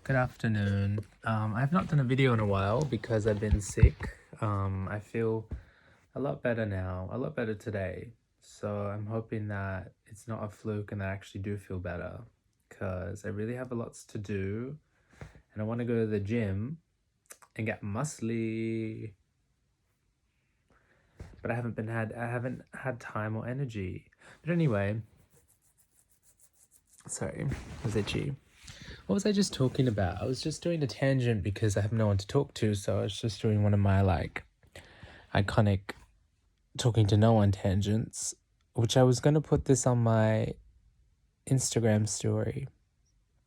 Good afternoon. I've not done a video in a while because I've been sick. I feel a lot better now, a lot better today. So I'm hoping that it's not a fluke and that I actually do feel better because I really have a lots to do and I want to go to the gym and get muscly. But I haven't had time or energy. But anyway, sorry, I was itchy. What was I just talking about? I was just doing a tangent because I have no one to talk to, so I was just doing one of my iconic talking to no one tangents, which I was gonna put this on my Instagram story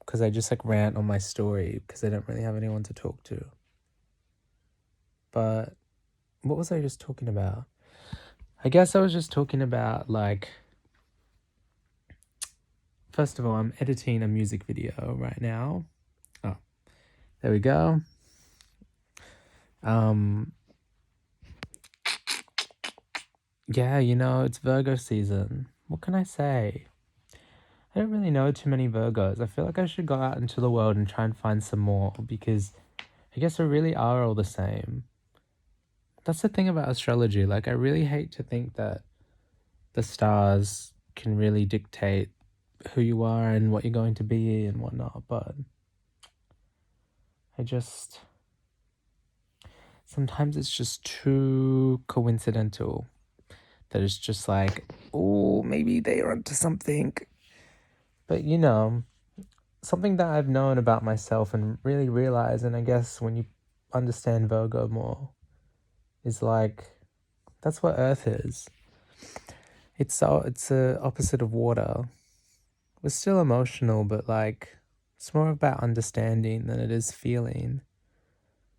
because I just rant on my story because I don't really have anyone to talk to. But what was I just talking about? I guess I was just talking about first of all, I'm editing a music video right now. Oh, there we go. Yeah, it's Virgo season. What can I say? I don't really know too many Virgos. I feel like I should go out into the world and try and find some more because I guess we really are all the same. That's the thing about astrology. I really hate to think that the stars can really dictate who you are and what you're going to be and whatnot, but sometimes it's just too coincidental that it's just oh, maybe they're onto something. But something that I've known about myself and really realized, and I guess when you understand Virgo more, is that's what Earth is. It's a opposite of water. We're still emotional, but it's more about understanding than it is feeling.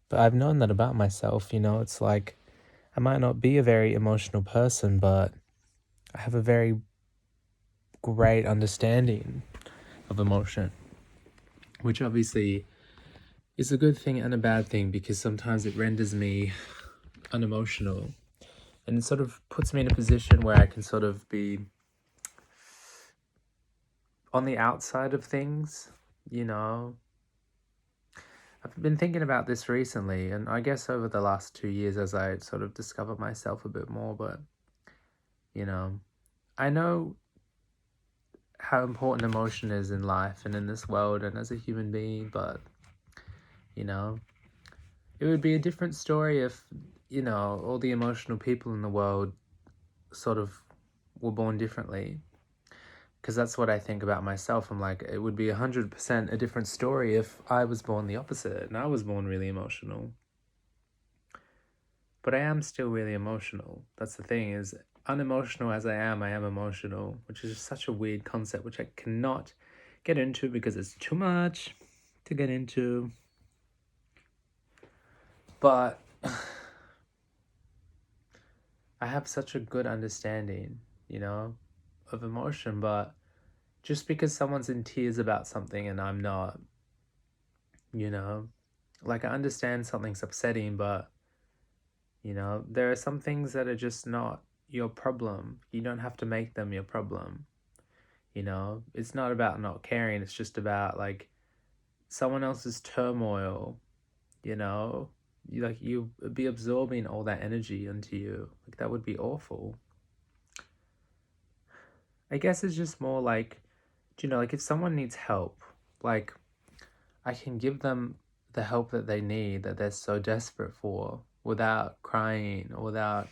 But I've known that about myself, it's I might not be a very emotional person, but I have a very great understanding of emotion, which obviously is a good thing and a bad thing because sometimes it renders me unemotional and it sort of puts me in a position where I can sort of be on the outside of things, I've been thinking about this recently, and I guess over the last 2 years as I sort of discovered myself a bit more, but, I know how important emotion is in life and in this world and as a human being, but, it would be a different story if, all the emotional people in the world sort of were born differently. Because that's what I think about myself. I'm it would be 100% a different story if I was born the opposite and I was born really emotional. But I am still really emotional. That's the thing, is unemotional as I am emotional, which is just such a weird concept, which I cannot get into because it's too much to get into. But I have such a good understanding, of emotion, but just because someone's in tears about something and I'm not, I understand something's upsetting, but, there are some things that are just not your problem. You don't have to make them your problem, It's not about not caring, it's just about, someone else's turmoil, you be absorbing all that energy into you. That would be awful. I guess it's just more if someone needs help, I can give them the help that they need, that they're so desperate for, without crying or without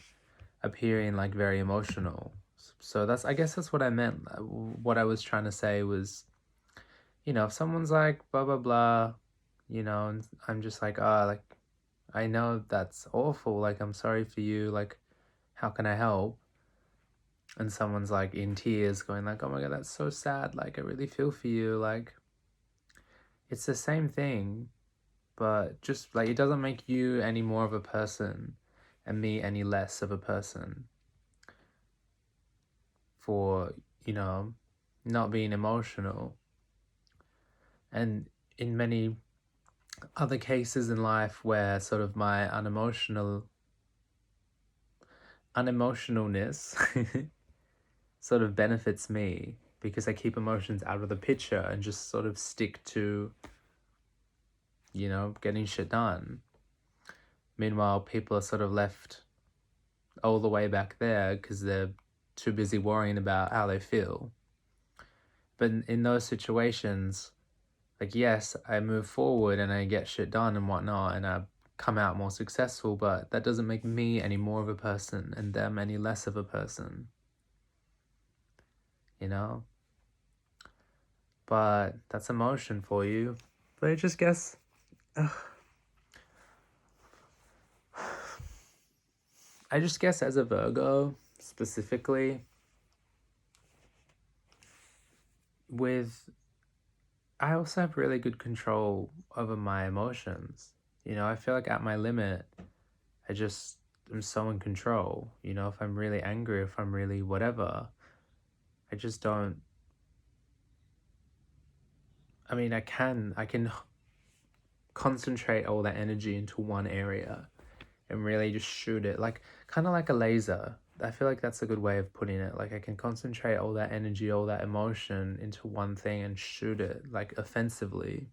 appearing very emotional. So I guess that's what I meant. What I was trying to say was, if someone's blah blah blah, and I'm just I know that's awful, I'm sorry for you, how can I help? And someone's in tears going oh my god, that's so sad, I really feel for you, it's the same thing, but just it doesn't make you any more of a person and me any less of a person for, not being emotional. And in many other cases in life where sort of my unemotionalness sort of benefits me because I keep emotions out of the picture and just sort of stick to getting shit done. Meanwhile, people are sort of left all the way back there because they're too busy worrying about how they feel. But in those situations, like, yes, I move forward and I get shit done and whatnot, and I come out more successful, but that doesn't make me any more of a person and them any less of a person, you know? But that's emotion for you. But I just guess, as a Virgo, specifically, I also have really good control over my emotions. I feel like at my limit, I just am so in control. If I'm really angry, if I'm really whatever, I just don't. I mean, I can concentrate all that energy into one area and really just shoot it, like kind of like a laser. I feel like that's a good way of putting it. Like I can concentrate all that energy, all that emotion into one thing and shoot it like offensively.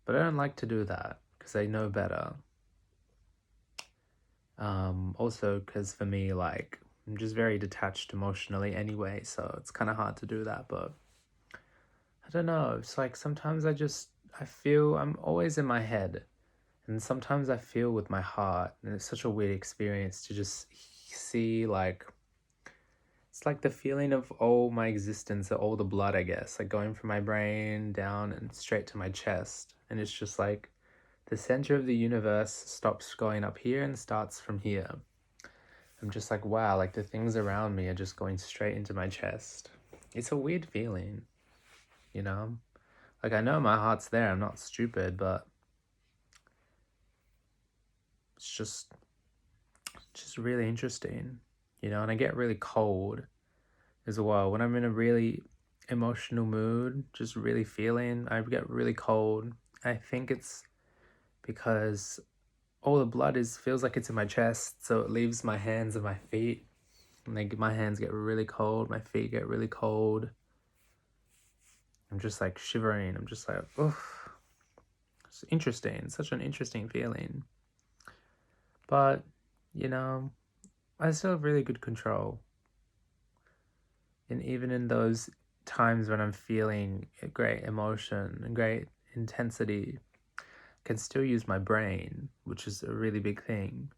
But I don't like to do that because I know better. Also, because for me, like, I'm just very detached emotionally anyway, so it's kind of hard to do that. But I don't know. It's like sometimes I feel I'm always in my head, and sometimes I feel with my heart, and it's such a weird experience to just see, like, it's like the feeling of all my existence, all the blood, I guess, like going from my brain down and straight to my chest. And it's just like the center of the universe stops going up here and starts from here. I'm just like, wow, like the things around me are just going straight into my chest. It's a weird feeling, you know? Like, I know my heart's there, I'm not stupid, but it's just really interesting, and I get really cold as well. When I'm in a really emotional mood, just really feeling, I get really cold. I think it's because all the blood feels like it's in my chest, so it leaves my hands and my feet. And my hands get really cold, my feet get really cold. I'm just like shivering. I'm just like, oof. It's interesting. It's such an interesting feeling. But, I still have really good control. And even in those times when I'm feeling a great emotion and great intensity, I can still use my brain, which is a really big thing.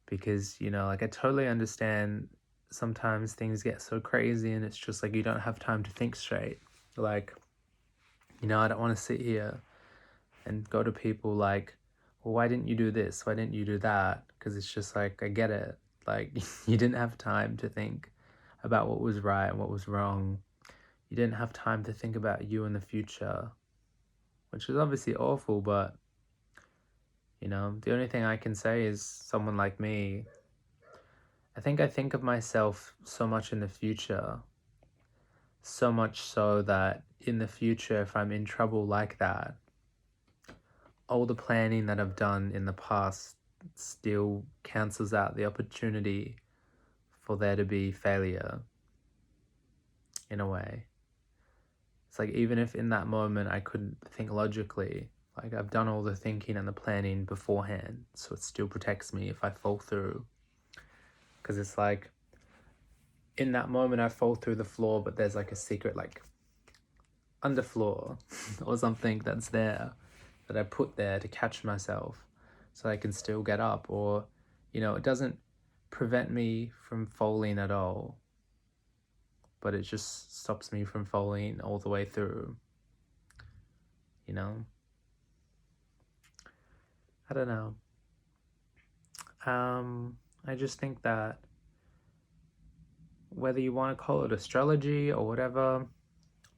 Because, like I totally understand sometimes things get so crazy and it's just like you don't have time to think straight. Like, I don't want to sit here and go to people like, well, why didn't you do this? Why didn't you do that? Because it's just like, I get it. Like, you didn't have time to think about what was right and what was wrong. You didn't have time to think about you in the future, which is obviously awful, but, the only thing I can say is someone like me, I think of myself so much in the future, so much so that in the future, if I'm in trouble like that, all the planning that I've done in the past still cancels out the opportunity for there to be failure, in a way. It's like, even if in that moment I couldn't think logically, like I've done all the thinking and the planning beforehand, so it still protects me if I fall through. Because it's like, in that moment I fall through the floor, but there's like a secret, like, underfloor or something that's there that I put there to catch myself so I can still get up. Or, it doesn't prevent me from falling at all, but it just stops me from falling all the way through, I don't know. I just think that whether you want to call it astrology or whatever,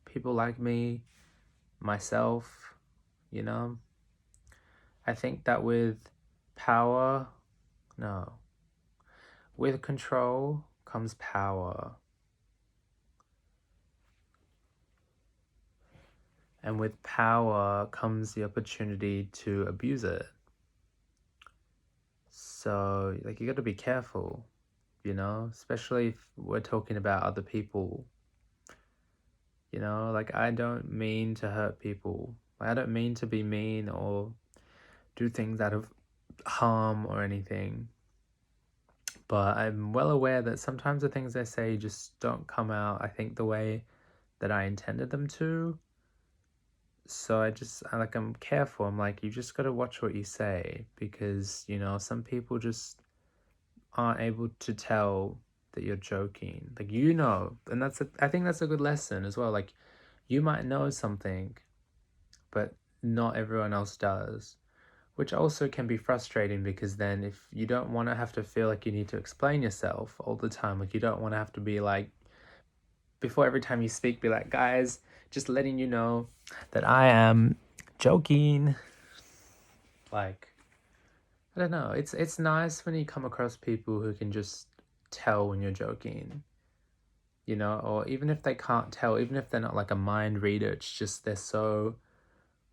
people like me, myself, I think that with power, no, with control comes power. And with power comes the opportunity to abuse it. So, like, you got to be careful, especially if we're talking about other people. Like, I don't mean to hurt people. Like, I don't mean to be mean or do things out of harm or anything, but I'm well aware that sometimes the things I say just don't come out, I think, the way that I intended them to. So I'm careful. I'm like, you just got to watch what you say, because, some people just aren't able to tell that you're joking. Like, and I think that's a good lesson as well. Like, you might know something, but not everyone else does, which also can be frustrating, because then if you don't want to have to feel like you need to explain yourself all the time, like, you don't want to have to be like, before every time you speak, be like, guys, just letting you know that I am joking. Like, I don't know. It's nice when you come across people who can just tell when you're joking, or even if they can't tell, even if they're not like a mind reader, it's just they're so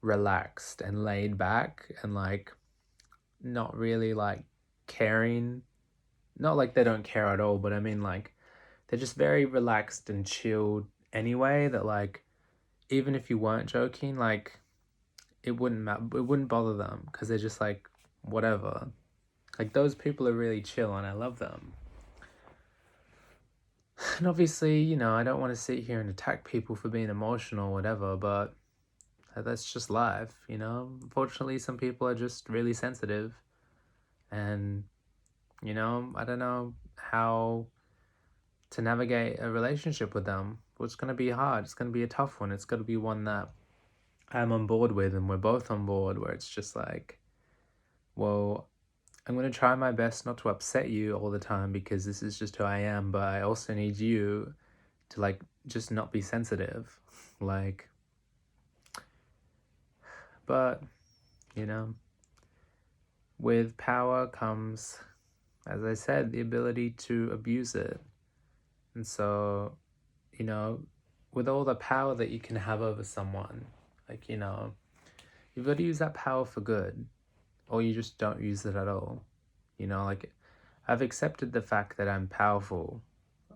relaxed and laid back and like not really like caring. Not like they don't care at all, but I mean like they're just very relaxed and chilled anyway, that like even if you weren't joking, like it wouldn't bother them, because they're just like whatever. Like, those people are really chill and I love them. And obviously, I don't want to sit here and attack people for being emotional or whatever, but that's just life, Unfortunately, some people are just really sensitive, and, I don't know how to navigate a relationship with them. Well, it's going to be hard. It's going to be a tough one. It's going to be one that I'm on board with and we're both on board, where it's just like, well, I'm going to try my best not to upset you all the time, because this is just who I am, but I also need you to like just not be sensitive. Like, but, with power comes, as I said, the ability to abuse it. And so, with all the power that you can have over someone, like, you've got to use that power for good, or you just don't use it at all. Like, I've accepted the fact that I'm powerful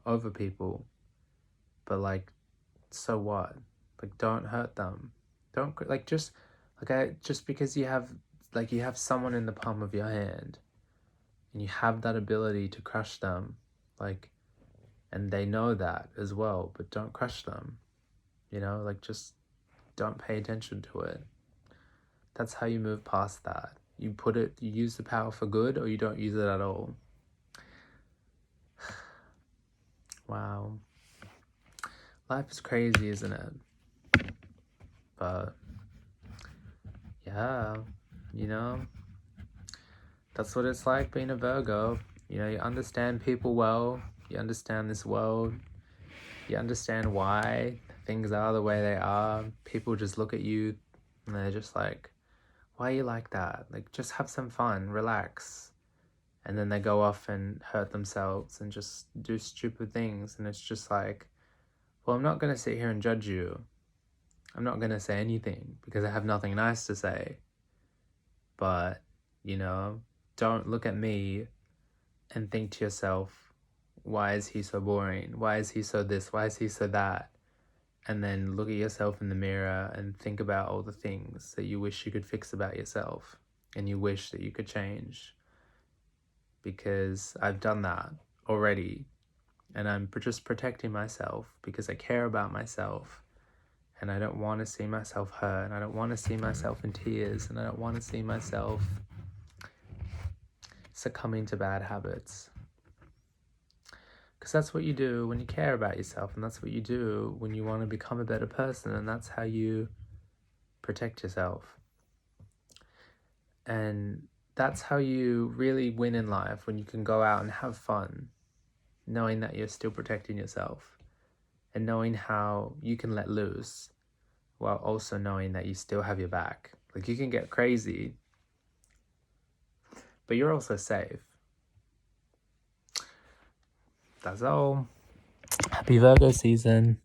over people, but like, so what? Like, don't hurt them. Don't like just because you have someone in the palm of your hand, and you have that ability to crush them, like, and they know that as well, but don't crush them. Like, just don't pay attention to it. That's how you move past that. You use the power for good, or you don't use it at all. Wow. Life is crazy, isn't it? But yeah, that's what it's like being a Virgo. You understand people well, you understand this world, you understand why things are the way they are. People just look at you and they're just like, why are you like that? Like, just have some fun, relax. And then they go off and hurt themselves and just do stupid things. And it's just like, well, I'm not going to sit here and judge you. I'm not going to say anything because I have nothing nice to say. But, don't look at me and think to yourself, why is he so boring? Why is he so this? Why is he so that? And then look at yourself in the mirror and think about all the things that you wish you could fix about yourself and you wish that you could change. Because I've done that already, and I'm just protecting myself because I care about myself, and I don't want to see myself hurt, and I don't want to see myself in tears, and I don't want to see myself succumbing to bad habits. Because that's what you do when you care about yourself, and that's what you do when you want to become a better person, and that's how you protect yourself. And that's how you really win in life, when you can go out and have fun, knowing that you're still protecting yourself, and knowing how you can let loose while also knowing that you still have your back. Like, you can get crazy, but you're also safe. That's all. Happy Virgo season.